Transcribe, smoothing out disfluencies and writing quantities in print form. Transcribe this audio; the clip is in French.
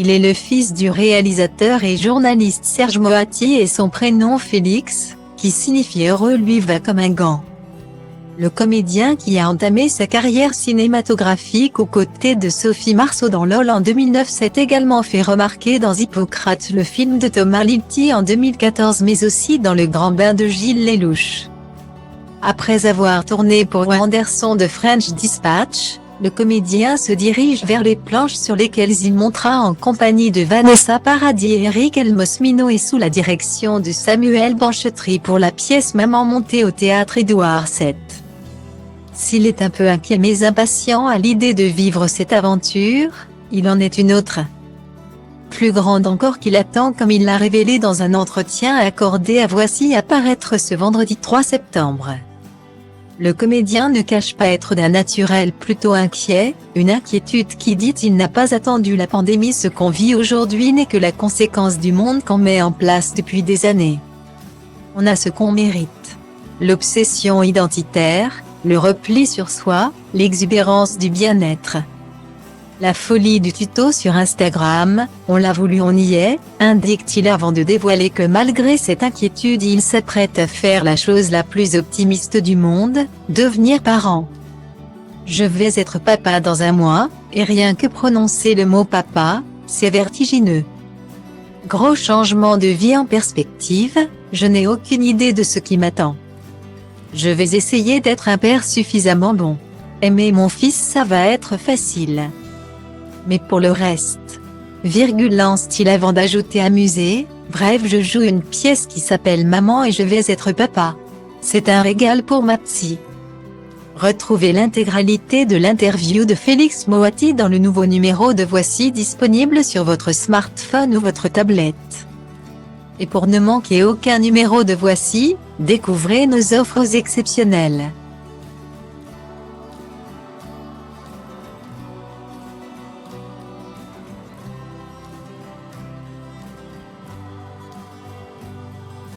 Il est le fils du réalisateur et journaliste Serge Moati et son prénom Félix, qui signifie heureux, lui va comme un gant. Le comédien qui a entamé sa carrière cinématographique aux côtés de Sophie Marceau dans LOL en 2009 s'est également fait remarquer dans Hippocrate, le film de Thomas Lighty en 2014, mais aussi dans Le Grand Bain de Gilles Lellouche. Après avoir tourné pour Wes Anderson de French Dispatch, le comédien se dirige vers les planches sur lesquelles il montera en compagnie de Vanessa Paradis et Eric Elmosmino et sous la direction de Samuel Banchetry pour la pièce Maman, montée au théâtre Édouard VII. S'il est un peu inquiet mais impatient à l'idée de vivre cette aventure, il en est une autre, plus grande encore, qu'il attend, comme il l'a révélé dans un entretien accordé à Voici, à paraître ce vendredi 3 septembre. Le comédien ne cache pas être d'un naturel plutôt inquiet, une inquiétude qui, dit-il, n'a pas attendu la pandémie. Ce qu'on vit aujourd'hui n'est que la conséquence du monde qu'on met en place depuis des années. On a ce qu'on mérite. L'obsession identitaire, le repli sur soi, l'exubérance du bien-être. La folie du tuto sur Instagram, on l'a voulu, on y est, indique-t-il avant de dévoiler que malgré cette inquiétude il s'apprête à faire la chose la plus optimiste du monde, devenir parent. Je vais être papa dans un mois, et rien que prononcer le mot papa, c'est vertigineux. Gros changement de vie en perspective, je n'ai aucune idée de ce qui m'attend. Je vais essayer d'être un père suffisamment bon. Aimer mon fils, ça va être facile. Mais pour le reste, lance-t-il avant d'ajouter amusé, bref, je joue une pièce qui s'appelle Maman et je vais être papa. C'est un régal pour ma psy. Retrouvez l'intégralité de l'interview de Félix Moati dans le nouveau numéro de Voici, disponible sur votre smartphone ou votre tablette. Et pour ne manquer aucun numéro de Voici, découvrez nos offres exceptionnelles.